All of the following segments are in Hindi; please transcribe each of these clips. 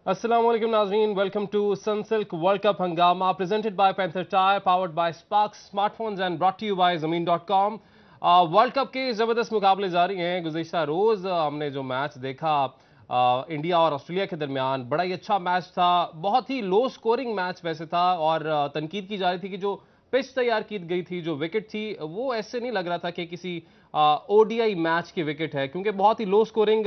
अस्सलाम वालेकुम नाज़रीन, welcome to Sunsilk World Cup हंगामा presented by Panther Tyre, powered by Sparx smartphones and brought to you by ज़मीन.com। वर्ल्ड कप के ज़बरदस्त मुकाबले जारी हैं। गुज़िश्ता रोज़ हमने जो मैच देखा इंडिया और ऑस्ट्रेलिया के दरमियान, बड़ा ही अच्छा मैच था। बहुत ही लो स्कोरिंग मैच वैसे था और तनकीद की जा रही थी कि जो पिच तैयार की गई थी, जो विकेट थी, वो ऐसे नहीं लग रहा था कि किसी ओडीआई मैच की विकेट है, क्योंकि बहुत ही लो स्कोरिंग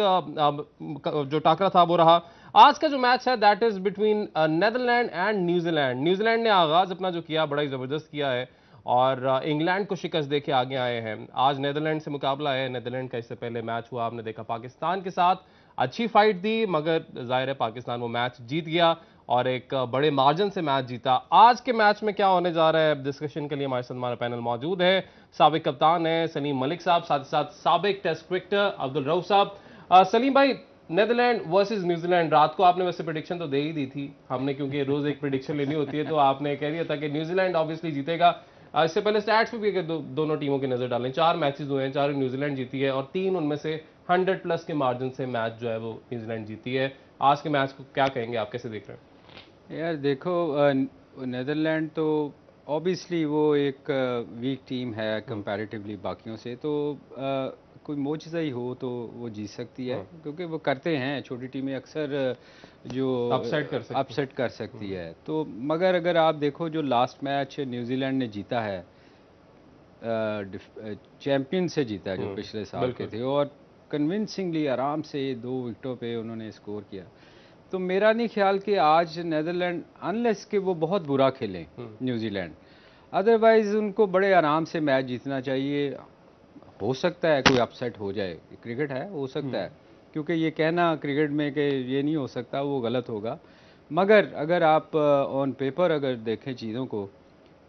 जो टाकरा था वो रहा। आज का जो मैच है that is between Netherland and New Zealand. New Zealand ने आगाज अपना जो किया बड़ा ही जबरदस्त किया है और इंग्लैंड को शिकस्त देके आगे आए हैं। आज नेदरलैंड से मुकाबला है। नेदरलैंड का इससे पहले मैच हुआ, आपने देखा पाकिस्तान के साथ, अच्छी फाइट दी, मगर जाहिर है पाकिस्तान वो मैच जीत गया और एक बड़े मार्जिन से मैच जीता। आज के मैच में क्या होने जा रहा है, डिस्कशन के लिए हमारे साथ हमारा पैनल मौजूद है। साबिक कप्तान है सलीम मलिक साहब, साथ ही साथ साबिक टेस्ट क्रिकेटर अब्दुल रऊफ साहब। सलीम भाई, नेदरलैंड वर्सेस न्यूजीलैंड, रात को आपने वैसे प्रेडिक्शन तो दे ही दी थी हमने, क्योंकि रोज एक प्रेडिक्शन लेनी होती है, तो आपने कह दिया था कि न्यूजीलैंड ऑब्वियसली जीतेगा। इससे पहले स्टैट्स पे भी अगर दोनों टीमों की नजर डालें, 4 मैचेस हुए हैं, 4 न्यूजीलैंड जीती है और 3 उनमें से 100+ के मार्जिन से मैच जो है वो न्यूजीलैंड जीती है। आज के मैच को क्या कहेंगे, आप कैसे देख रहे हैं? यार देखो, नेदरलैंड तो ऑब्वियसली वो एक वीक टीम है कंपैरेटिवली बाकियों से, तो कोई मोजज़ा ही हो तो वो जीत सकती है, क्योंकि वो करते हैं, छोटी टीमें अक्सर जो अपसेट कर सकती अपसेट कर सकती है। तो मगर अगर आप देखो, जो लास्ट मैच न्यूजीलैंड ने जीता है, चैंपियन से जीता है जो पिछले साल के बिल्कुल। थे, और कन्विंसिंगली आराम से 2 विकेटों पे उन्होंने स्कोर किया। तो मेरा नहीं ख्याल कि आज नेदरलैंड, अनलेस कि वो बहुत बुरा खेलें न्यूजीलैंड, अदरवाइज उनको बड़े आराम से मैच जीतना चाहिए। हो सकता है कोई अपसेट हो जाए, क्रिकेट है, हो सकता है, क्योंकि ये कहना क्रिकेट में कि ये नहीं हो सकता वो गलत होगा। मगर अगर आप ऑन पेपर अगर देखें चीज़ों को,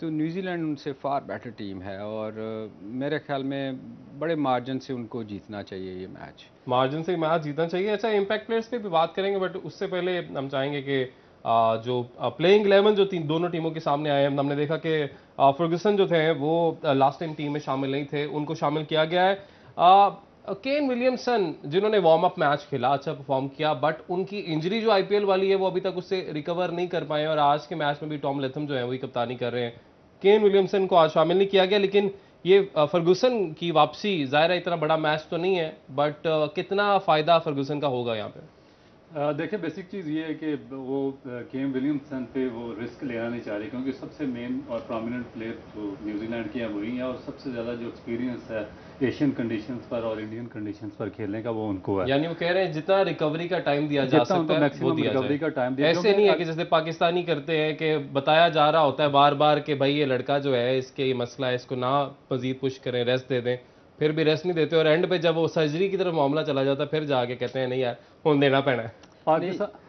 तो न्यूजीलैंड उनसे फार बेटर टीम है, और मेरे ख्याल में बड़े मार्जिन से उनको जीतना चाहिए ये मैच। मार्जिन से मैच जीतना चाहिए। अच्छा, इम्पैक्ट प्लेयर्स पे भी बात करेंगे, बट उससे पहले हम चाहेंगे कि जो प्लेइंग 11 जो दोनों टीमों के सामने आए हैं, हमने देखा कि फर्गुसन जो थे वो लास्ट टाइम टीम में शामिल नहीं थे, उनको शामिल किया गया है। केन विलियमसन जिन्होंने वार्म अप मैच खेला, अच्छा परफॉर्म किया, बट उनकी इंजरी जो आईपीएल वाली है वो अभी तक उससे रिकवर नहीं कर पाए हैं और आज के मैच में भी टॉम लेथम जो है वही कप्तानी कर रहे हैं। केन विलियमसन को आज शामिल नहीं किया गया, लेकिन ये फर्गुसन की वापसी, ज़ाहिर है इतना बड़ा मैच तो नहीं है, बट कितना फ़ायदा फर्गुसन का होगा यहाँ पे? देखिए, बेसिक चीज़ ये है कि वो केम विलियमसन पे वो रिस्क लेना नहीं चाह रहे, क्योंकि सबसे मेन और प्रोमिनेंट प्लेयर जो न्यूजीलैंड के हैं वही हैं, और सबसे ज़्यादा जो एक्सपीरियंस है एशियन कंडीशंस पर और इंडियन कंडीशंस पर खेलने का वो उनको है। यानी वो कह रहे हैं जितना रिकवरी का टाइम दिया जा जितना उनको सकता है वो मैक्सिमम दिया रिकवरी जाए। का टाइम दिया, ऐसे नहीं है कि जैसे पाकिस्तानी करते हैं कि बताया जा रहा होता है बार बार कि भाई ये लड़का जो है इसके ये मसला है, इसको ना मजीद पुश करें, रेस्ट दे दें, फिर भी रेस्ट नहीं देते और एंड पे जब वो सर्जरी की तरफ मामला चला जाता है फिर जाके कहते हैं नहीं यार फोन देना पैना है। नहीं, पाकिस्तान।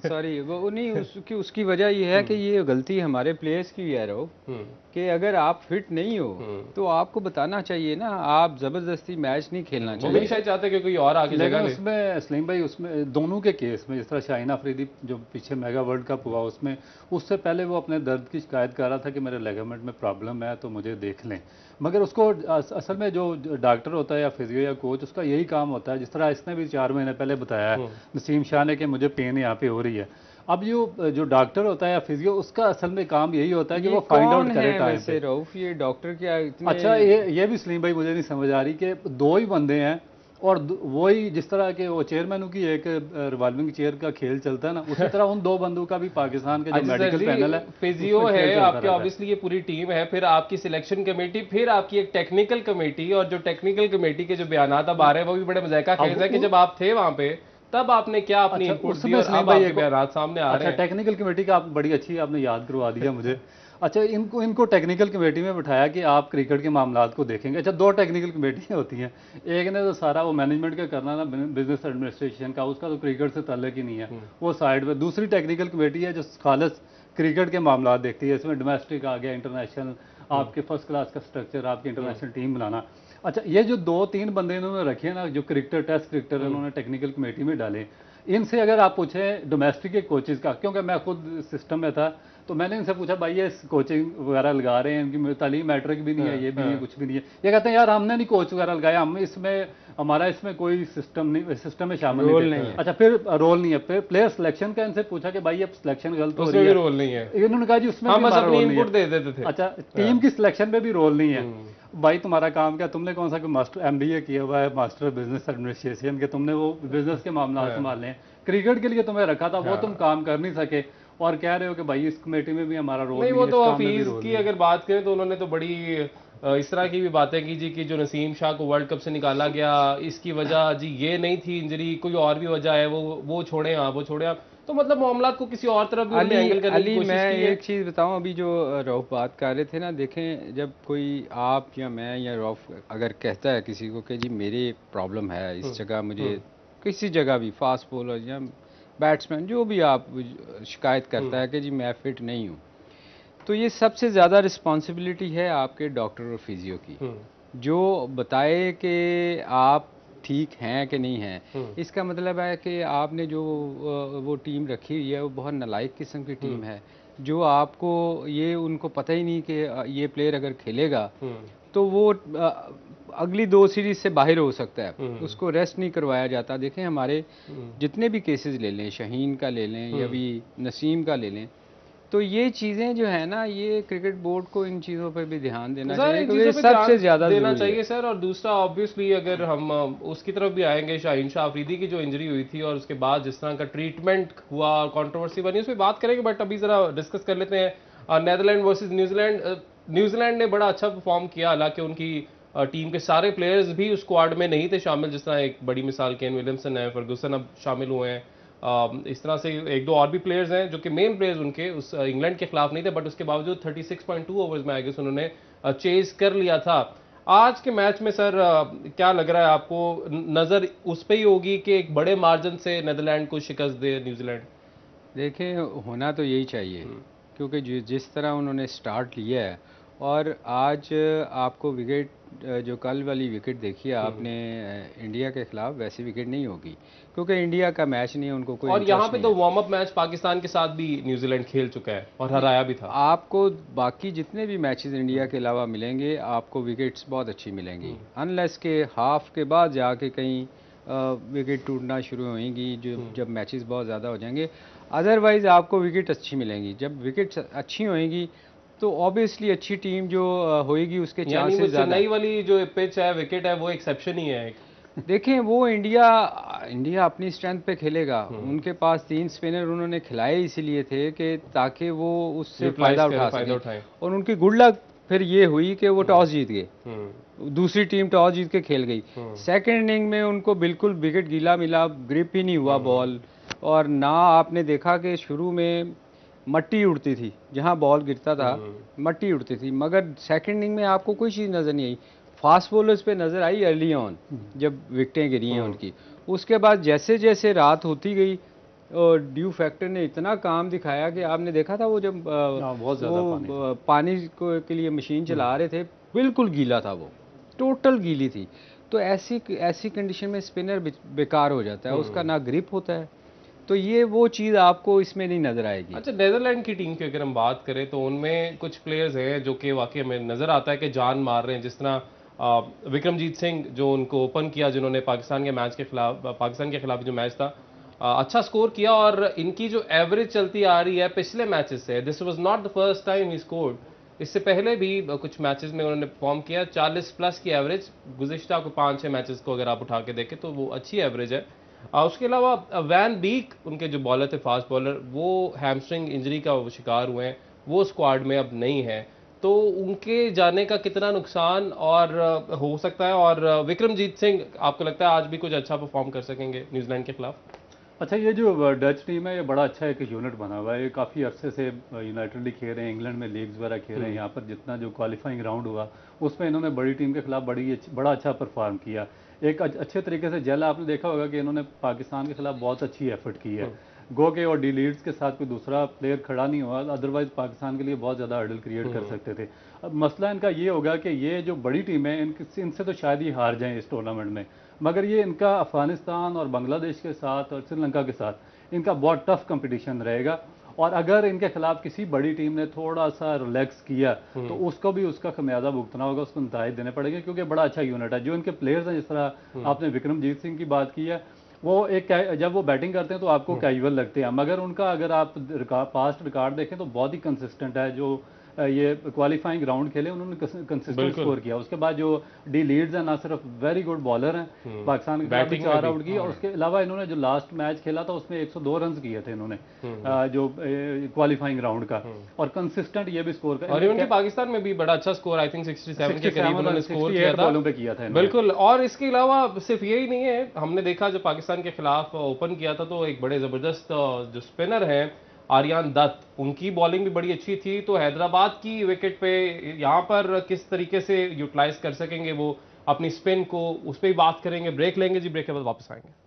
सॉरी, वो नहीं, उसकी वजह ये है कि ये गलती हमारे प्लेयर्स की है रो, हम्म। कि अगर आप फिट नहीं हो तो आपको बताना चाहिए ना, आप ज़बरदस्ती मैच नहीं खेलना वो भी चाहिए। शायद चाहते हैं कि कोई और आगे लेकिन जगह ले। उसमें सलीम भाई, उसमें दोनों के केस में, जिस तरह शाहीन अफरीदी जो पीछे मेगा वर्ल्ड कप हुआ उसमें, उससे पहले वो अपने दर्द की शिकायत कर रहा था कि मेरे लेगामेंट में प्रॉब्लम है तो मुझे देख लें, मगर उसको असल में जो डॉक्टर होता है या फिजियो या कोच, उसका यही काम होता है। जिस तरह इसने भी 4 महीने पहले बताया है नसीम शाह ने कि मुझे पेन यहाँ पे हो रही है। अब जो डॉक्टर होता है या फिजियो, उसका असल में काम यही होता है कि ये वो फाइंड कौन आउट करे है टाइम वैसे पे। रऊफ, ये डॉक्टर क्या इतने? अच्छा, ये भी सलीम भाई मुझे नहीं समझ आ रही कि दो ही बंदे हैं, और वही जिस तरह के वो चेयरमैनों की एक रिवॉल्विंग चेयर का खेल चलता है ना, उसी तरह उन दो बंदों का भी पाकिस्तान के जो अच्छा सर मेडिकल जी, पैनल है फिजियो उसमें है खेल चलता आपके, रहता है। ऑब्वियसली ये पूरी टीम है, फिर आपकी सिलेक्शन कमेटी, फिर आपकी एक टेक्निकल कमेटी, और जो टेक्निकल कमेटी के जो बयान अब आ रहे हैं वो भी बड़े मजाका अब खेज है कि जब आप थे वहां पे तब आपने क्या अपनी अच्छा, इनपुट दी उसमें और सलीम अब भाई आपके एक, बयान सामने आ अच्छा रहे हैं। टेक्निकल कमेटी का आप बड़ी अच्छी आपने याद करवा दिया मुझे। अच्छा, इनको इनको टेक्निकल कमेटी में बिठाया कि आप क्रिकेट के मामलात को देखेंगे। अच्छा, दो टेक्निकल कमेटियाँ होती हैं, एक ने तो सारा वो मैनेजमेंट का करना ना, बिजनेस एडमिनिस्ट्रेशन का, उसका तो क्रिकेट से ताल्लुक ही नहीं है, वो साइड पे। दूसरी टेक्निकल कमेटी है जो खालिस क्रिकेट के मामलात देखती है, इसमें डोमेस्टिक आ गया, इंटरनेशनल, आपके फर्स्ट क्लास का स्ट्रक्चर, आपकी इंटरनेशनल टीम बनाना। अच्छा, ये जो 2-3 बंदे इन्होंने रखे हैं ना, जो क्रिकेटर, टेस्ट क्रिकेटर इन्होंने टेक्निकल कमेटी में डाले, इनसे अगर आप पूछें डोमेस्टिक के कोचेज का, क्योंकि मैं खुद सिस्टम में था, तो मैंने इनसे पूछा भाई ये कोचिंग वगैरह लगा रहे हैं, इनकी तालीम मैट्रिक भी नहीं है, ये भी नहीं है, कुछ भी नहीं है। ये कहते हैं यार हमने नहीं कोच वगैरह लगाया, हम इसमें हमारा इसमें कोई सिस्टम नहीं, सिस्टम में शामिल नहीं है। अच्छा फिर रोल नहीं है, फिर प्लेयर सिलेक्शन का इनसे पूछा कि भाई ये सिलेक्शन गलत हो रही है, रोल नहीं है। इन्होंने कहा जी उसमें हम बस अपनी इनपुट दे देते थे। अच्छा टीम की सिलेक्शन में भी रोल नहीं है। भाई तुम्हारा काम क्या, तुमने कौन सा मास्टर MBA किया हुआ है, मास्टर बिजनेस एडमिनिस्ट्रेशन के, तुमने वो बिजनेस के मामला संभालने हैं, क्रिकेट के लिए तुम्हें रखा था, वो तुम काम कर नहीं सके और कह रहे हो कि भाई इस कमेटी में भी हमारा रोल नहीं। वो तो हफीज की अगर बात करें तो उन्होंने तो बड़ी इस तरह की भी बातें की जी कि जो नसीम शाह को वर्ल्ड कप से निकाला गया इसकी वजह जी ये नहीं थी इंजरी, कोई और भी वजह है, वो छोड़े आप, वो छोड़े आप। तो मतलब मामला को किसी और तरफ भी एंगल करने की कोशिश की है। मैं एक चीज़ बताऊं, अभी जो रऊफ बात कर रहे थे ना, देखें जब कोई आप या मैं या रऊफ अगर कहता है किसी को कि जी मेरी प्रॉब्लम है इस जगह, मुझे किसी जगह भी फास्ट बॉलर या बैट्समैन जो भी आप शिकायत करता है कि जी मैं फिट नहीं हूँ, तो ये सबसे ज़्यादा रिस्पॉन्सिबिलिटी है आपके डॉक्टर और फिजियो की, जो बताए कि आप ठीक हैं कि नहीं हैं। इसका मतलब है कि आपने जो वो टीम रखी हुई है वो बहुत नालायक किस्म की टीम है, जो आपको ये उनको पता ही नहीं कि ये प्लेयर अगर खेलेगा तो वो अगली 2 सीरीज से बाहर हो सकता है, उसको रेस्ट नहीं करवाया जाता। देखें हमारे जितने भी केसेस ले लें, शाहीन का ले लें या भी नसीम का ले लें, तो ये चीज़ें जो है ना, ये क्रिकेट बोर्ड को इन चीज़ों पर भी ध्यान देना चाहिए, क्योंकि सबसे ज़्यादा देना चाहिए सर। और दूसरा ऑब्वियसली अगर हम उसकी तरफ भी आएंगे, शाहीन शाह अफरीदी की जो इंजरी हुई थी और उसके बाद जिस तरह का ट्रीटमेंट हुआ, कंट्रोवर्सी बनी, उस पर बात करेंगे, बट अभी ज़रा डिस्कस कर लेते हैं नीदरलैंड वर्सेस न्यूजीलैंड। न्यूजीलैंड ने बड़ा अच्छा परफॉर्म किया, हालांकि उनकी टीम के सारे प्लेयर्स भी उस स्क्वाड में नहीं थे शामिल, जिस तरह एक बड़ी मिसाल केन विलियमसन है, फर्गूसन अब शामिल हुए हैं, इस तरह से एक दो और भी प्लेयर्स हैं जो कि मेन प्लेयर्स उनके उस इंग्लैंड के खिलाफ नहीं थे, बट उसके बावजूद 36.2 ओवर्स में आई गेस उन्होंने चेज कर लिया था। आज के मैच में सर क्या लग रहा है आपको, नजर उस पर ही होगी कि एक बड़े मार्जिन से नीदरलैंड को शिकस्त दे न्यूजीलैंड? देखें होना तो यही चाहिए, क्योंकि जिस तरह उन्होंने स्टार्ट लिया है, और आज आपको विकेट जो कल वाली विकेट देखी है आपने इंडिया के खिलाफ, वैसी विकेट नहीं होगी, क्योंकि इंडिया का मैच नहीं है, उनको कोई और यहाँ पे तो वार्म अप मैच पाकिस्तान के साथ भी न्यूजीलैंड खेल चुका है और हराया भी था। आपको बाकी जितने भी मैचेस इंडिया के अलावा मिलेंगे, आपको विकेट्स बहुत अच्छी मिलेंगी, अनलेस के हाफ के बाद जाके कहीं विकेट टूटना शुरू होंगी, जब मैचेस बहुत ज़्यादा हो जाएंगे। अदरवाइज़ आपको विकेट अच्छी मिलेंगी। जब विकेट्स अच्छी होएंगी तो ऑब्वियसली अच्छी टीम जो होएगी उसके चांसेस ज़्यादा। नई वाली जो पिच है, विकेट है, वो एक्सेप्शन ही है। देखें वो इंडिया अपनी स्ट्रेंथ पे खेलेगा, उनके पास 3 स्पिनर उन्होंने खिलाए इसीलिए थे कि ताकि वो उससे फ़ायदा उठा सकें, और उनकी गुड लक फिर ये हुई कि वो टॉस जीत गए, दूसरी टीम टॉस जीत के खेल गई। सेकेंड इनिंग में उनको बिल्कुल विकेट गीला मिला, ग्रिप ही नहीं हुआ बॉल, और ना आपने देखा कि शुरू में मट्टी उड़ती थी, जहां बॉल गिरता था मट्टी उड़ती थी, मगर सेकंड इनिंग में आपको कोई चीज़ नज़र नहीं आई। फास्ट बॉलर्स पे नज़र आई अर्ली ऑन जब विकेटें गिरी हैं उनकी। उसके बाद जैसे जैसे रात होती गई और ड्यू फैक्टर ने इतना काम दिखाया कि आपने देखा था वो जब वो पानी के लिए मशीन चला रहे थे, बिल्कुल गीला था, वो टोटल गीली थी। तो ऐसी कंडीशन में स्पिनर बेकार हो जाता है, उसका ना ग्रिप होता है, तो ये वो चीज़ आपको इसमें नहीं नजर आएगी। अच्छा, नीदरलैंड की टीम की अगर हम बात करें तो उनमें कुछ प्लेयर्स हैं जो कि वाकई में नजर आता है कि जान मार रहे हैं, जिस तरह विक्रमजीत सिंह जो उनको ओपन किया, जिन्होंने पाकिस्तान के खिलाफ जो मैच था अच्छा स्कोर किया, और इनकी जो एवरेज चलती आ रही है पिछले मैचेस से, this was not the first time he scored, इससे पहले भी कुछ मैचेस में उन्होंने परफॉर्म किया, 40 प्लस की एवरेज गुज़िश्ता को 5-6 मैचेस को अगर आप उठा के देखें तो वो अच्छी एवरेज है। उसके अलावा वैन बीक उनके जो बॉलर थे, फास्ट बॉलर, वो हैमस्ट्रिंग इंजरी का शिकार हुए हैं, वो स्क्वाड में अब नहीं है, तो उनके जाने का कितना नुकसान और हो सकता है, और विक्रमजीत सिंह आपको लगता है आज भी कुछ अच्छा परफॉर्म कर सकेंगे न्यूजीलैंड के खिलाफ? अच्छा, ये जो डच टीम है ये बड़ा अच्छा एक यूनिट बना हुआ है, ये काफ़ी अरसे से यूनाइटेड लीग खेल रहे हैं, इंग्लैंड में लीग्स वगैरह खेल रहे हैं, यहाँ पर जितना जो क्वालिफाइंग राउंड हुआ उसमें इन्होंने बड़ी टीम के खिलाफ बड़ा अच्छा परफॉर्म किया, एक अच्छे तरीके से जल। आपने देखा होगा कि इन्होंने पाकिस्तान के खिलाफ बहुत अच्छी एफर्ट की है, गो के और डी लीड्स के साथ कोई दूसरा प्लेयर खड़ा नहीं हुआ, अदरवाइज पाकिस्तान के लिए बहुत ज़्यादा हर्डल क्रिएट कर सकते थे। अब मसला इनका ये होगा कि ये जो बड़ी टीम है इनसे तो शायद ही हार जाएं इस टूर्नामेंट में, मगर ये इनका अफगानिस्तान और बांग्लादेश के साथ और श्रीलंका के साथ इनका बहुत टफ कंपटीशन रहेगा। और अगर इनके खिलाफ किसी बड़ी टीम ने थोड़ा सा रिलैक्स किया तो उसको भी उसका खमियाजा भुगतना होगा, उसको नताइज देने पड़ेंगे, क्योंकि बड़ा अच्छा यूनिट है जो इनके प्लेयर्स हैं। जिस तरह आपने विक्रमजीत सिंह की बात की है, वो जब वो बैटिंग करते हैं तो आपको कैजुअल लगते हैं, मगर उनका अगर आप पास्ट रिकॉर्ड देखें तो बहुत ही कंसिस्टेंट है। जो ये क्वालिफाइंग राउंड खेले उन्होंने कंसिस्टेंट स्कोर किया। उसके बाद जो डी लीड्स हैं ना सिर्फ वेरी गुड बॉलर हैं, पाकिस्तान के खिलाफ 4 आउट की, और उसके अलावा इन्होंने जो लास्ट मैच खेला था उसमें 102 रन किए थे इन्होंने जो क्वालिफाइंग राउंड का, और कंसिस्टेंट ये भी स्कोर कर। और इनके पाकिस्तान में भी बड़ा अच्छा स्कोर, आई थिंक 67 के करीब उन्होंने स्कोर किया था बॉलों पे किया था। बिल्कुल। और इसके अलावा सिर्फ यही नहीं है, हमने देखा जब पाकिस्तान के खिलाफ ओपन किया था तो एक बड़े जबरदस्त जो स्पिनर हैं आर्यन दत्त, उनकी बॉलिंग भी बड़ी अच्छी थी। तो हैदराबाद की विकेट पे यहाँ पर किस तरीके से यूटिलाइज कर सकेंगे वो अपनी स्पिन को, उस पर भी बात करेंगे। ब्रेक लेंगे जी, ब्रेक के बाद वापस आएंगे।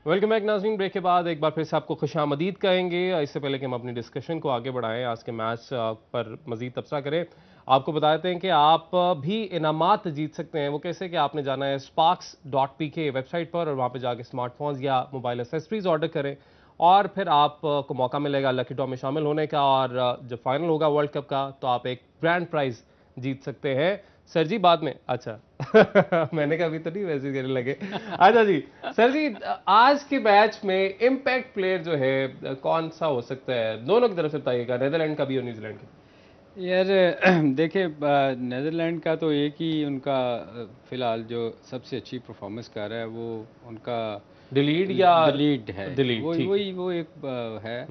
वेलकम बैक नाज़रीन। ब्रेक के बाद एक बार फिर से आपको खुशामदीद कहेंगे। इससे पहले कि हम अपनी डिस्कशन को आगे बढ़ाएं, आज के मैच पर मजीद तबसरा करें, आपको बताते हैं कि आप भी इनामात जीत सकते हैं। वो कैसे कि आपने जाना है sparks.pk वेबसाइट पर और वहाँ पे जाके स्मार्टफोन्स या मोबाइल एसेसरीज ऑर्डर करें और फिर आपको मौका मिलेगा लकी ड्रॉ में शामिल होने का। और जब फाइनल होगा वर्ल्ड कप का तो आप एक ग्रैंड प्राइज जीत सकते हैं। सर जी बाद में, अच्छा मैंने कहा अभी तो नहीं वैसे करने लगे। अच्छा जी, सर जी आज के मैच में इम्पैक्ट प्लेयर जो है कौन सा हो सकता है? दोनों की तरफ से बताइएगा, नेदरलैंड का भी और न्यूजीलैंड का। यार देखिए, नेदरलैंड का तो एक ही उनका फिलहाल जो सबसे अच्छी परफॉर्मेंस कर रहा है वो उनका डिलीड या डिलीड है, डिलीड, वो एक है।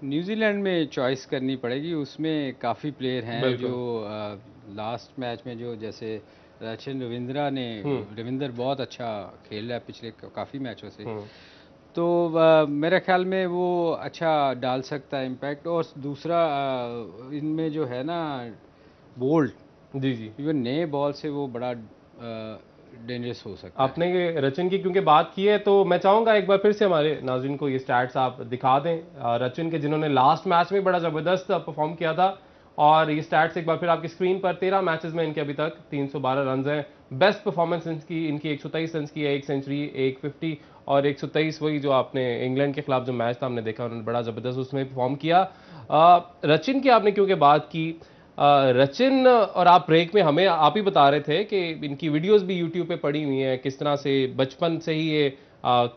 न्यूजीलैंड में चॉइस करनी पड़ेगी, उसमें काफ़ी प्लेयर हैं जो लास्ट मैच में जो जैसे रचिन रविंद्र बहुत अच्छा खेल रहा है पिछले काफ़ी मैचों से, तो मेरे ख्याल में वो अच्छा डाल सकता है इम्पैक्ट। और दूसरा इनमें जो है ना बोल्ट, जी जी, इवन नए बॉल से वो बड़ा डेंजरस हो सकता है। आपने रचिन की क्योंकि बात की है तो मैं चाहूंगा एक बार फिर से हमारे नाज़रीन को ये स्टैट्स आप दिखा दें रचिन के, जिन्होंने लास्ट मैच में बड़ा ज़बरदस्त परफॉर्म किया था। और ये स्टैट्स एक बार फिर आपकी स्क्रीन पर, 13 मैचेस में इनके अभी तक 312 रन हैं। बेस्ट परफॉर्मेंस इनकी 123 रन की है, 1 सेंचुरी, 150 और 123 वही जो आपने इंग्लैंड के खिलाफ जो मैच था हमने देखा, उन्होंने बड़ा ज़बरदस्त उसमें परफॉर्म किया। रचिन की आपने क्योंकि बात की, रचिन और आप ब्रेक में हमें आप ही बता रहे थे कि इनकी वीडियोस भी यूट्यूब पे पड़ी हुई हैं, किस तरह से बचपन से ही ये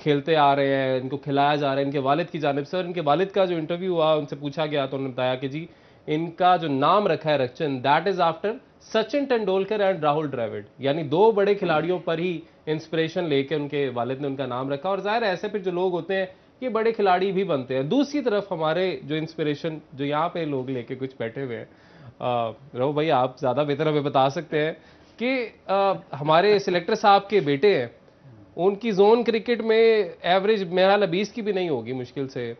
खेलते आ रहे हैं, इनको खिलाया जा रहा है इनके वालिद की जानिब से। और इनके वालिद का जो इंटरव्यू हुआ उनसे पूछा गया तो उन्होंने बताया कि जी इनका जो नाम रखा है Rachin, that is after Sachin Tendulkar and Rahul Dravid, यानी 2 बड़े खिलाड़ियों पर ही इंस्पिरेशन लेके उनके वालिद ने उनका नाम रखा। और जाहिर है ऐसे फिर जो लोग होते हैं ये बड़े खिलाड़ी भी बनते हैं। दूसरी तरफ हमारे जो इंस्पिरेशन जो यहाँ पे लोग लेके कुछ बैठे हुए हैं, रहो भाई आप ज़्यादा बेहतर हमें बता सकते हैं कि हमारे सिलेक्टर साहब के बेटे हैं, उनकी जोन क्रिकेट में एवरेज मेरा ख्याल 20 की भी नहीं होगी मुश्किल से,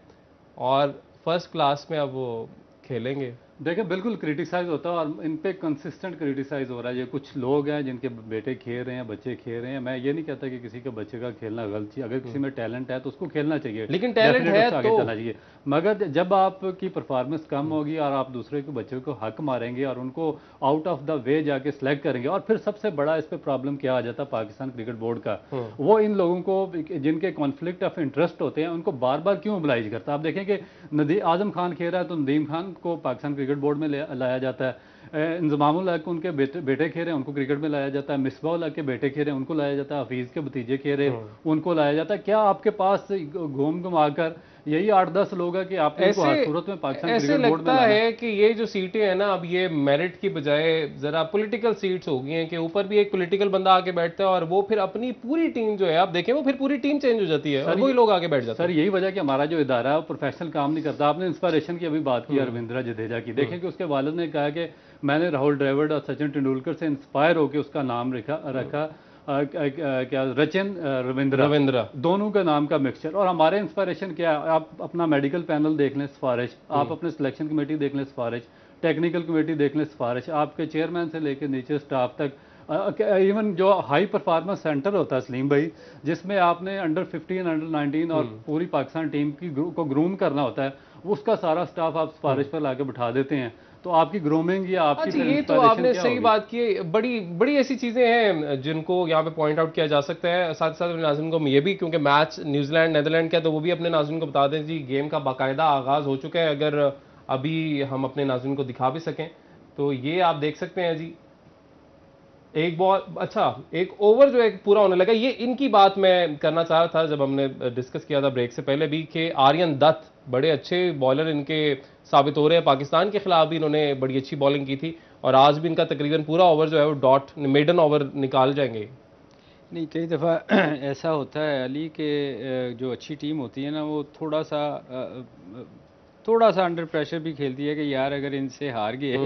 और फर्स्ट क्लास में अब वो खेलेंगे। देखिए बिल्कुल क्रिटिसाइज होता है और इन पे कंसिस्टेंट क्रिटिसाइज हो रहा है। ये कुछ लोग हैं जिनके बेटे खेल रहे हैं, बच्चे खेल रहे हैं। मैं ये नहीं कहता कि किसी के बच्चे का खेलना गलत चीज, अगर किसी में टैलेंट है तो उसको खेलना चाहिए, लेकिन टैलेंट है आगे तो चलना चाहिए। मगर जब आपकी परफॉर्मेंस कम होगी और आप दूसरे के बच्चों को हक मारेंगे और उनको आउट ऑफ द वे जाके सिलेक्ट करेंगे, और फिर सबसे बड़ा इस पे प्रॉब्लम क्या आ जाता है पाकिस्तान क्रिकेट बोर्ड का, वो इन लोगों को जिनके कॉन्फ्लिक्ट ऑफ इंटरेस्ट होते हैं उनको बार बार क्यों मोबिलाइज करता है। आप देखें कि आजम खान खेल रहा है तो नदीम खान को पाकिस्तान क्रिकेट बोर्ड में लाया जाता है, इंजमामुल हक उनके बेटे खेल रहे हैं उनको क्रिकेट में लाया जाता है, मिसबाउल हक के बेटे खेल रहे हैं उनको लाया जाता है, हफीज के भतीजे खेल रहे हैं उनको लाया जाता है। क्या आपके पास घूम घुमाकर यही 8-10 लोग हैं कि आपने इनको हर सूरत में पाकिस्तान ऐसे क्रिकेट बोर्ड में लगता है कि ये जो सीटें हैं ना, अब ये मेरिट की बजाय जरा पॉलिटिकल सीट्स हो गई हैं कि ऊपर भी एक पॉलिटिकल बंदा आके बैठता है और वो फिर अपनी पूरी टीम जो है, आप देखें वो फिर पूरी टीम चेंज हो जाती है और वही लोग आके बैठ जाते हैं। सर यही वजह कि हमारा जो इदारा है वो प्रोफेशनल काम नहीं करता। आपने इंस्पायरेशन की अभी बात की रविंद्र जडेजा की, देखें कि उसके वालिद ने कहा कि मैंने राहुल द्रविड़ और सचिन तेंदुलकर से इंस्पायर होकर उसका नाम रखा क्या रचिन रविंद्रा दोनों का नाम का मिक्सचर। और हमारे इंस्पायरेशन क्या है, आप अपना मेडिकल पैनल देख लें सिफारिश, आप अपने सिलेक्शन कमेटी देख लें सिफारिश, टेक्निकल कमेटी देख लें सिफारिश, आपके चेयरमैन से लेकर नीचे स्टाफ तक, इवन जो हाई परफॉर्मेंस सेंटर होता है सलीम भाई, जिसमें आपने अंडर 15 अंडर 19 और पूरी पाकिस्तान टीम की को ग्रूम करना होता है, उसका सारा स्टाफ आप सिफारिश पर लाके बिठा देते हैं, तो आपकी ग्रूमिंग या आपकी अच्छा, ये तो आपने सही बात की। बड़ी बड़ी ऐसी चीजें हैं जिनको यहाँ पे पॉइंट आउट किया जा सकता है। साथ साथ नाज़रीन को ये भी, क्योंकि मैच न्यूजीलैंड नेदरलैंड का, तो वो भी अपने नाज़रीन को बता दें जी, गेम का बाकायदा आगाज हो चुका है। अगर अभी हम अपने नाज़रीन को दिखा भी सकें तो ये आप देख सकते हैं जी, एक बॉल, अच्छा एक ओवर जो है पूरा होने लगा। ये इनकी बात मैं करना चाह रहा था जब हमने डिस्कस किया था ब्रेक से पहले भी, कि आर्यन दत्त बड़े अच्छे बॉलर इनके साबित हो रहे हैं। पाकिस्तान के खिलाफ भी इन्होंने बड़ी अच्छी बॉलिंग की थी और आज भी इनका तकरीबन पूरा ओवर जो है वो डॉट मेडन ओवर निकाल जाएंगे। नहीं, कई दफ़ा ऐसा होता है अली के जो अच्छी टीम होती है ना, वो थोड़ा सा अंडर प्रेशर भी खेलती है कि यार अगर इनसे हार गए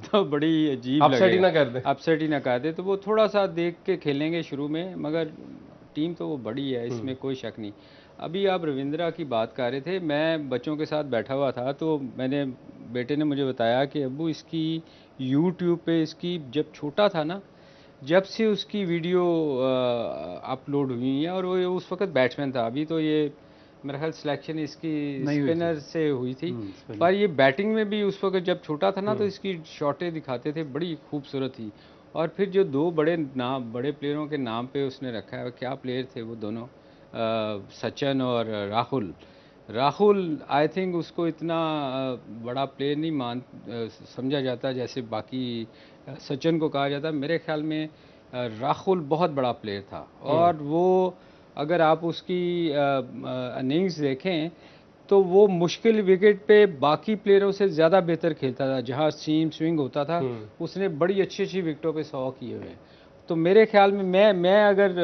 तो बड़ी अजीब अपसेट ही ना कर दे, अपसेट ही ना कर दे, तो वो थोड़ा सा देख के खेलेंगे शुरू में, मगर टीम तो वो बड़ी है, इसमें कोई शक नहीं। अभी आप रविंद्रा की बात कर रहे थे, मैं बच्चों के साथ बैठा हुआ था तो मैंने बेटे ने मुझे बताया कि अब्बू इसकी यूट्यूब पे, इसकी जब छोटा था ना, जब से उसकी वीडियो अपलोड हुई है, और वो उस वक्त बैट्समैन था, अभी तो ये मेरा ख्याल सिलेक्शन इसकी स्पिनर से हुई थी, पर ये बैटिंग में भी उस वक्त जब छोटा था ना तो इसकी शॉटें दिखाते थे, बड़ी खूबसूरत थी। और फिर जो दो बड़े प्लेयरों के नाम पे उसने रखा है, क्या प्लेयर थे वो दोनों, सचिन और राहुल आई थिंक उसको इतना बड़ा प्लेयर नहीं समझा जाता जैसे बाकी सचिन को कहा जाता। मेरे ख्याल में राहुल बहुत बड़ा प्लेयर था, और वो अगर आप उसकी इनिंग्स देखें तो वो मुश्किल विकेट पे बाकी प्लेयरों से ज़्यादा बेहतर खेलता था। जहाँ सीम स्विंग होता था उसने बड़ी अच्छी अच्छी विकेटों पे 100 किए हुए। तो मेरे ख्याल में मैं अगर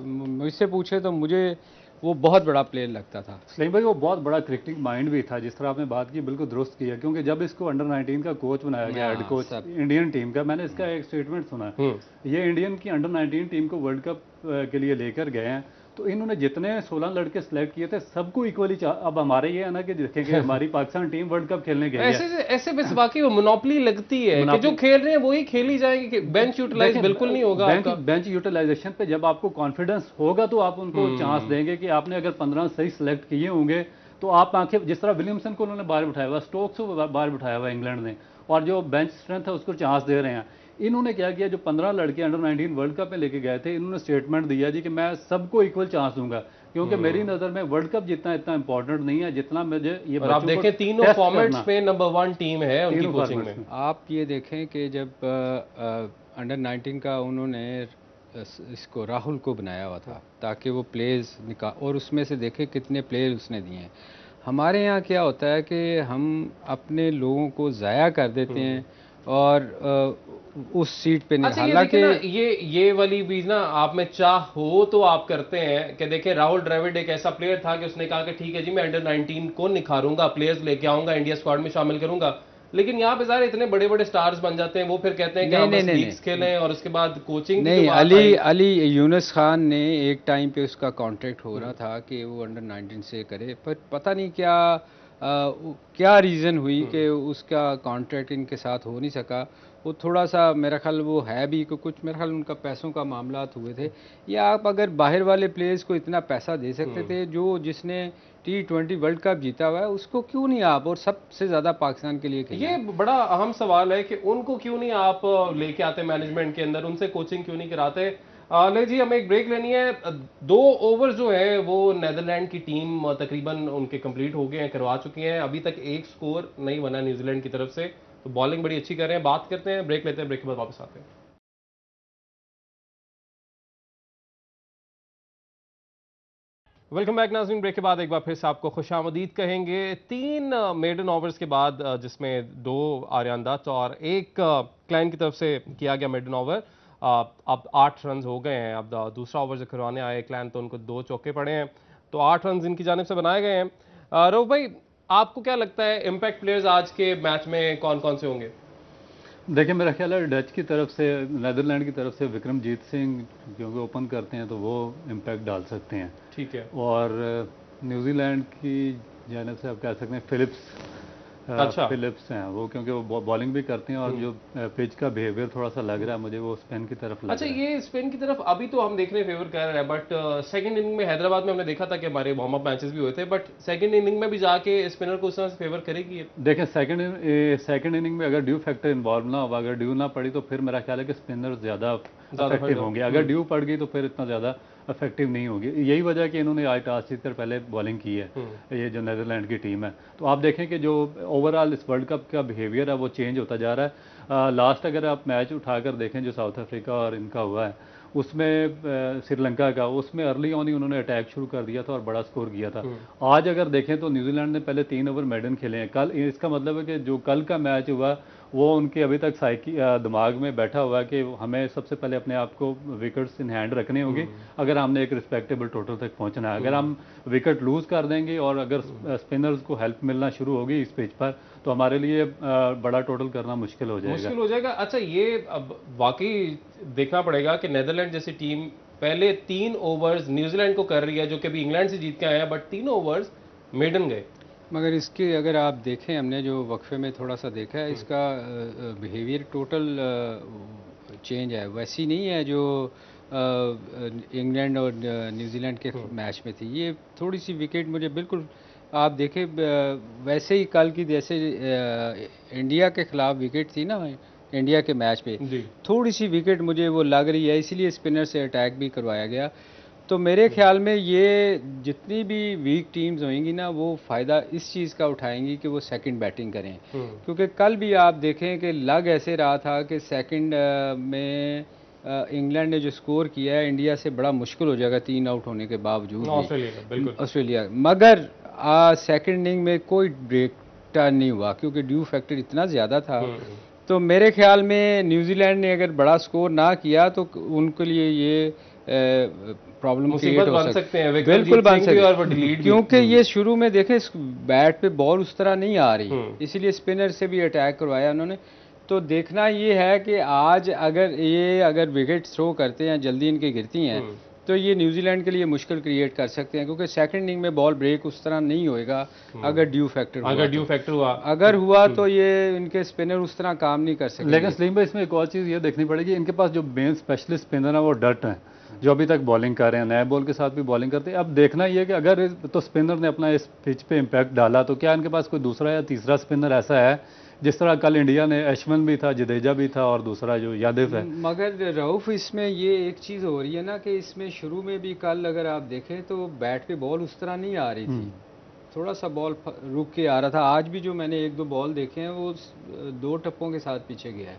मुझसे पूछे तो मुझे वो बहुत बड़ा प्लेयर लगता था। सलीम भाई वो बहुत बड़ा क्रिकेटिंग माइंड भी था, जिस तरह आपने बात की बिल्कुल दुरुस्त किया, क्योंकि जब इसको अंडर 19 का कोच बनाया गया, हेड कोच इंडियन टीम का, मैंने इसका एक स्टेटमेंट सुना, ये इंडियन की अंडर 19 टीम को वर्ल्ड कप के लिए लेकर गए हैं, तो इन्होंने जितने 16 लड़के सिलेक्ट किए थे सबको इक्वली। अब हमारे ये है ना कि देखेंगे हमारी पाकिस्तान टीम वर्ल्ड कप खेलने गई है, ऐसे बस बाकी वो मोनोपोली लगती है कि जो खेल रहे हैं वही खेली जाएगी, बेंच यूटिलाइज बिल्कुल नहीं होगा। बेंच यूटिलाइजेशन पे जब आपको कॉन्फिडेंस होगा तो आप उनको चांस देंगे कि आपने अगर 15 सही सिलेक्ट किए होंगे तो आप आंखें, जिस तरह विलियमसन को उन्होंने बाहर बिठाया हुआ, स्टोक्स को बाहर बिठाया हुआ इंग्लैंड ने, और जो बेंच स्ट्रेंथ है उसको चांस दे रहे हैं। इन्होंने क्या किया, जो 15 लड़के अंडर 19 वर्ल्ड कप में लेके गए थे, इन्होंने स्टेटमेंट दिया जी कि मैं सबको इक्वल चांस दूंगा, क्योंकि मेरी नज़र में वर्ल्ड कप जितना इतना इंपॉर्टेंट नहीं है जितना मुझे ये। और आप देखें तीनों फॉर्मेट्स में नंबर 1 टीम है उनकी कोचिंग में। आप ये देखें कि जब अंडर 19 का उन्होंने इसको राहुल को बनाया हुआ था ताकि वो प्लेयर्स और उसमें से देखें कितने प्लेयर उसने दिए हैं। हमारे यहाँ क्या होता है कि हम अपने लोगों को ज़ाया कर देते हैं और उस सीट पे नहीं। हालांकि ये वाली भी ना, आप में चाह हो तो आप करते हैं कि देखें राहुल द्रविड़ एक ऐसा प्लेयर था कि उसने कहा कि ठीक है जी मैं अंडर 19 को निखारूंगा, प्लेयर्स लेके आऊंगा, इंडिया स्क्वाड में शामिल करूंगा, लेकिन यहाँ पे सारे इतने बड़े बड़े स्टार्स बन जाते हैं, वो फिर कहते हैं कि हम बस लीग्स खेलें और उसके बाद कोचिंग नहीं। अली यूनुस खान ने एक टाइम पे उसका कॉन्ट्रैक्ट हो रहा था कि वो अंडर 19 से करे, पर पता नहीं क्या रीज़न हुई कि उसका कॉन्ट्रैक्ट इनके साथ हो नहीं सका। वो थोड़ा सा मेरा ख्याल वो है भी कि कुछ मेरा ख्याल उनका पैसों का मामला हुए थे, या आप अगर बाहर वाले प्लेयर्स को इतना पैसा दे सकते थे, जिसने T20 वर्ल्ड कप जीता हुआ है उसको क्यों नहीं आप, और सबसे ज़्यादा पाकिस्तान के लिए खेला। ये बड़ा अहम सवाल है कि उनको क्यों नहीं आप लेके आते मैनेजमेंट के अंदर, उनसे कोचिंग क्यों नहीं कराते। ले जी हमें एक ब्रेक लेनी है। 2 ओवर जो है वो नेदरलैंड की टीम तकरीबन उनके कंप्लीट हो गए हैं, करवा चुकी हैं, अभी तक एक स्कोर नहीं बना न्यूजीलैंड की तरफ से, तो बॉलिंग बड़ी अच्छी कर रहे हैं। बात करते हैं, ब्रेक लेते हैं, ब्रेक के बाद वापस आते हैं। वेलकम बैक नाज़रीन। ब्रेक के बाद एक बार फिर से आपको खुशामदीद कहेंगे। 3 मेडन ओवर्स के बाद जिसमें 2 आर्यन दत्त और 1 क्लाइंट की तरफ से किया गया मेडन ओवर, अब 8 रन हो गए हैं। अब दूसरा ओवर जो करवाने आए क्लाइंट तो उनको 2 चौके पड़े हैं, तो 8 रन इनकी जानिब से बनाए गए हैं। रऊफ भाई आपको क्या लगता है इम्पैक्ट प्लेयर्स आज के मैच में कौन कौन से होंगे? देखिए मेरा ख्याल है डच की तरफ से, नेदरलैंड की तरफ से विक्रमजीत सिंह क्योंकि ओपन करते हैं तो वो इम्पैक्ट डाल सकते हैं। ठीक है। और न्यूजीलैंड की जानब से आप कह सकते हैं फिलिप्स हैं वो, क्योंकि वो बॉलिंग भी करते हैं और जो पिच का बिहेवियर थोड़ा सा लग रहा है मुझे वो स्पिन की तरफ लग अच्छा, रहा है। ये स्पेन की तरफ अभी तो हम देखने फेवर कर रहे हैं, बट सेकंड इनिंग में हैदराबाद में हमने देखा था कि हमारे वार्म अप मैचेस भी हुए थे, बट सेकंड इनिंग में भी जाके स्पिनर को उस तरह से फेवर करेगी ये? देखें सेकंड इनिंग में अगर ड्यू फैक्टर इन्वॉल्व ना हो, अगर ड्यू ना पड़ी तो फिर मेरा ख्याल है कि स्पिनर ज़्यादा इफेक्टिव होंगे। अगर ड्यू पड़ गई तो फिर इतना ज़्यादा इफेक्टिव नहीं होगी। यही वजह है कि इन्होंने आज टॉस जीतकर पहले बॉलिंग की है, ये जो नेदरलैंड की टीम है। तो आप देखें कि जो ओवरऑल इस वर्ल्ड कप का बिहेवियर है वो चेंज होता जा रहा है। लास्ट अगर आप मैच उठाकर देखें जो साउथ अफ्रीका और इनका हुआ है उसमें, श्रीलंका का, उसमें अर्ली ऑन ही उन्होंने अटैक शुरू कर दिया था और बड़ा स्कोर किया था। आज अगर देखें तो न्यूजीलैंड ने पहले 3 ओवर मेडन खेले हैं। कल इसका मतलब है कि जो कल का मैच हुआ वो उनके अभी तक दिमाग में बैठा हुआ है कि हमें सबसे पहले अपने आप को विकेट्स इन हैंड रखने होंगे अगर हमने एक रिस्पेक्टेबल टोटल तक पहुंचना है। अगर हम विकेट लूज कर देंगे और अगर स्पिनर्स को हेल्प मिलना शुरू होगी इस पिच पर तो हमारे लिए बड़ा टोटल करना मुश्किल हो जाएगा। अच्छा, ये अब वाकई देखना पड़ेगा कि नेदरलैंड जैसी टीम पहले 3 ओवर्स न्यूजीलैंड को कर रही है, जो कि अभी इंग्लैंड से जीत के आए हैं, बट 3 ओवर्स मेडन गए। मगर इसके अगर आप देखें, हमने जो वक्फे में थोड़ा सा देखा है, इसका बिहेवियर टोटल चेंज है, वैसी नहीं है जो इंग्लैंड और न्यूजीलैंड के मैच में थी। ये थोड़ी सी विकेट मुझे बिल्कुल आप देखें वैसे ही कल की जैसे इंडिया के खिलाफ विकेट थी ना इंडिया के मैच पे, थोड़ी सी विकेट मुझे वो लग रही है, इसीलिए स्पिनर से अटैक भी करवाया गया। तो मेरे ख्याल में ये जितनी भी वीक टीम्स होंगी ना वो फ़ायदा इस चीज़ का उठाएंगी कि वो सेकंड बैटिंग करें, क्योंकि कल भी आप देखें कि लग ऐसे रहा था कि सेकंड में इंग्लैंड ने जो स्कोर किया है इंडिया से बड़ा मुश्किल हो जाएगा 3 आउट होने के बावजूद ऑस्ट्रेलिया, मगर सेकंड इनिंग में कोई ब्रेक टर्न नहीं हुआ क्योंकि ड्यू फैक्टर इतना ज़्यादा था। तो मेरे ख्याल में न्यूजीलैंड ने अगर बड़ा स्कोर ना किया तो उनके लिए ये प्रॉब्लम क्रिएट हो सकते हैं, बिल्कुल बन सकते हैं, क्योंकि ये शुरू में देखे बैट पे बॉल उस तरह नहीं आ रही, इसीलिए स्पिनर से भी अटैक करवाया उन्होंने। तो देखना ये है कि आज अगर विकेट थ्रो करते हैं, जल्दी इनकी गिरती हैं तो ये न्यूजीलैंड के लिए मुश्किल क्रिएट कर सकते हैं, क्योंकि सेकंड इनिंग में बॉल ब्रेक उस तरह नहीं होएगा अगर ड्यू फैक्टर हुआ तो ये इनके स्पिनर उस तरह काम नहीं कर सकते। लेकिन सलीम भाई इसमें एक और चीज़ ये देखनी पड़ेगी, इनके पास जो मेन स्पेशलिस्ट स्पिनर है वो डट हैं जो अभी तक बॉलिंग कर रहे हैं, नए बॉल के साथ भी बॉलिंग करते हैं। अब देखना ये कि अगर तो स्पिनर ने अपना इस पिच पे इम्पैक्ट डाला तो क्या इनके पास कोई दूसरा या तीसरा स्पिनर ऐसा है जिस तरह कल इंडिया ने अश्विन भी था, जडेजा भी था और दूसरा जो यादव है। मगर रऊफ इसमें ये एक चीज़ हो रही है ना कि इसमें शुरू में भी कल अगर आप देखें तो बैट पे बॉल उस तरह नहीं आ रही थी, थोड़ा सा बॉल रुक के आ रहा था। आज भी जो मैंने 1-2 बॉल देखे हैं वो 2 टप्पों के साथ पीछे गया है,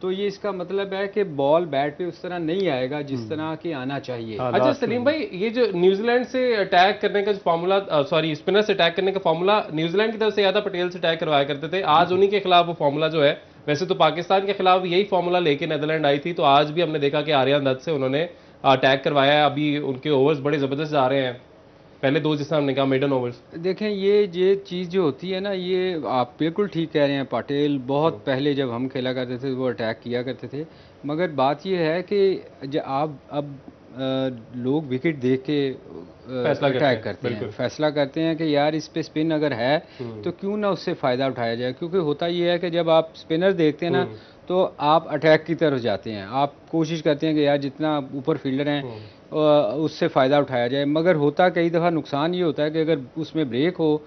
तो ये इसका मतलब है कि बॉल बैट पे उस तरह नहीं आएगा जिस तरह की आना चाहिए। अच्छा सलीम भाई, ये जो न्यूजीलैंड से अटैक करने का फॉर्मूला, सॉरी स्पिनर से अटैक करने का फॉर्मूला न्यूजीलैंड की तरफ से यादव पटेल से अटैक करवाया करते थे, आज उन्हीं के खिलाफ वो फॉर्मूला जो है, वैसे तो पाकिस्तान के खिलाफ यही फॉर्मूला लेके नेदरलैंड आई थी, तो आज भी हमने देखा कि आर्यन दत्त से उन्होंने अटैक करवाया है। अभी उनके ओवर्स बड़े जबरदस्त जा रहे हैं, पहले 2 जिसमें हमने कहा मेडन ओवर्स। देखें ये चीज़ जो होती है ना, ये आप बिल्कुल ठीक कह रहे हैं, पटेल बहुत पहले जब हम खेला करते थे वो अटैक किया करते थे, मगर बात ये है कि जब आप अब लोग विकेट देख के अटैक करते हैं, फैसला करते हैं कि यार इस पे स्पिन अगर है तो क्यों ना उससे फ़ायदा उठाया जाए, क्योंकि होता ये है कि जब आप स्पिनर देखते हैं ना तो आप अटैक की तरफ जाते हैं, आप कोशिश करते हैं कि यार जितना ऊपर फील्डर हैं उससे फ़ायदा उठाया जाए, मगर होता कई दफ़ा नुकसान ये होता है कि अगर उसमें ब्रेक हो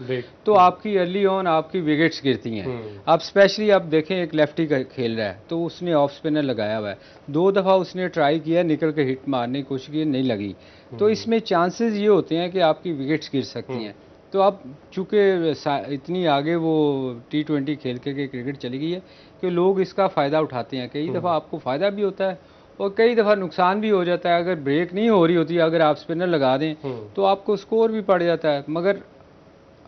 तो आपकी अर्ली ऑन आपकी विकेट्स गिरती हैं। आप स्पेशली आप देखें एक लेफ्टी का खेल रहा है तो उसने ऑफ स्पिनर लगाया हुआ है, 2 दफ़ा उसने ट्राई किया निकल के हिट मारने की कोशिश की, नहीं लगी, तो इसमें चांसेस ये होते हैं कि आपकी विकेट्स गिर सकती हैं। तो अब चूँकि इतनी आगे वो T20 खेल के क्रिकेट चली गई है कि लोग इसका फ़ायदा उठाते हैं, कई दफ़ा आपको फ़ायदा भी होता है और कई दफ़ा नुकसान भी हो जाता है। अगर ब्रेक नहीं हो रही होती, अगर आप स्पिनर लगा दें तो आपको स्कोर भी पड़ जाता है, मगर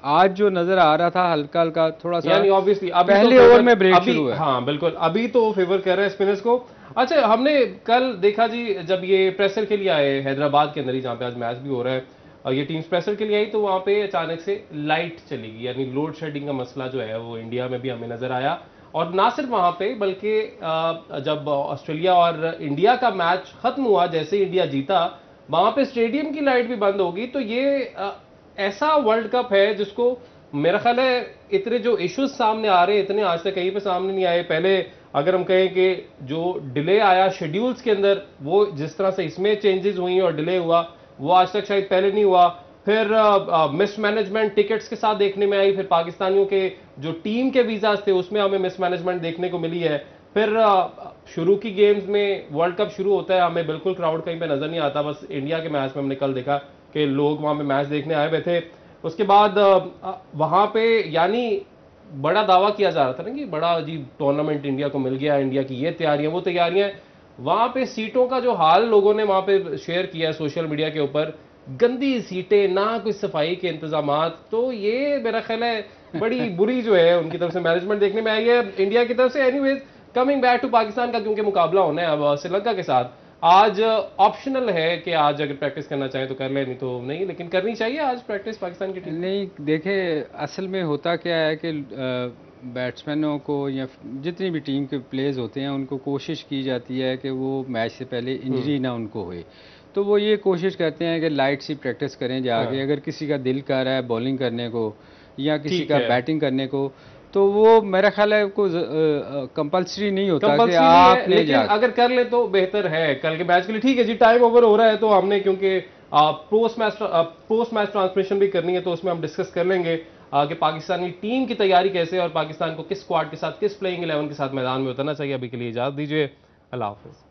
आज जो नज़र आ रहा था हल्का हल्का थोड़ा सा, यानी ऑब्वियसली पहले ओवर में ब्रेक शुरू हुआ है। हाँ बिल्कुल, अभी तो फेवर कर रहे हैं स्पिनर्स को। अच्छा, हमने कल देखा जी जब ये प्रेशर के लिए आए हैदराबाद के अंदर ही जहाँ पे आज मैच भी हो रहा है, और ये टीम प्रेशर के लिए आई तो वहाँ पे अचानक से लाइट चली गई, यानी लोड शेडिंग का मसला जो है वो इंडिया में भी हमें नजर आया, और ना सिर्फ वहां पे बल्कि जब ऑस्ट्रेलिया और इंडिया का मैच खत्म हुआ, जैसे इंडिया जीता, वहां पे स्टेडियम की लाइट भी बंद होगी। तो ये ऐसा वर्ल्ड कप है जिसको मेरा ख्याल है इतने जो इश्यूज सामने आ रहे हैं इतने आज तक कहीं पे सामने नहीं आए। पहले अगर हम कहें कि जो डिले आया शेड्यूल्स के अंदर, वो जिस तरह से इसमें चेंजेस हुई और डिले हुआ, वो आज तक शायद पहले नहीं हुआ। फिर मिसमैनेजमेंट टिकट्स के साथ देखने में आई। फिर पाकिस्तानियों के जो टीम के वीजाज थे उसमें हमें मिसमैनेजमेंट देखने को मिली है। फिर शुरू की गेम्स में, वर्ल्ड कप शुरू होता है, हमें बिल्कुल क्राउड कहीं पे नजर नहीं आता। बस इंडिया के मैच में हमने कल देखा कि लोग वहां पे मैच देखने आए हुए थे। उसके बाद वहां पे यानी बड़ा दावा किया जा रहा था ना कि बड़ा अजीब टूर्नामेंट इंडिया को मिल गया, इंडिया की ये तैयारियां वो तैयारियां। वहां पे सीटों का जो हाल लोगों ने वहां पे शेयर किया है सोशल मीडिया के ऊपर, गंदी सीटें, ना कोई सफाई के इंतजामात। तो ये मेरा ख्याल है बड़ी बुरी जो है उनकी तरफ से मैनेजमेंट देखने में आई है इंडिया की तरफ से। Anyways, coming back to Pakistan का क्योंकि मुकाबला होना है अब श्रीलंका के साथ, आज ऑप्शनल है कि आज अगर प्रैक्टिस करना चाहे तो कर ले, नहीं तो नहीं, लेकिन करनी चाहिए आज प्रैक्टिस पाकिस्तान की टीम। नहीं, देखे असल में होता क्या है कि बैट्समैनों को या जितनी भी टीम के प्लेयर्स होते हैं उनको कोशिश की जाती है कि वो मैच से पहले इंजरी ना उनको होए। तो वो ये कोशिश करते हैं कि लाइट सी प्रैक्टिस करें जाके। अगर किसी का दिल कर रहा है बॉलिंग करने को या किसी का बैटिंग करने को, तो वो मेरा ख्याल है को कंपल्सरी नहीं होता कि आप लेकिन अगर कर ले तो बेहतर है कल के मैच के लिए। ठीक है जी, टाइम ओवर हो रहा है तो हमने क्योंकि पोस्ट मैच ट्रांसमिशन भी करनी है तो उसमें हम डिस्कस कर लेंगे कि पाकिस्तानी टीम की तैयारी कैसे और पाकिस्तान को किस स्क्वाड के साथ, किस प्लेइंग 11 के साथ मैदान में उतरना चाहिए। अभी के लिए इजाजत दीजिए, अल्लाह हाफिज।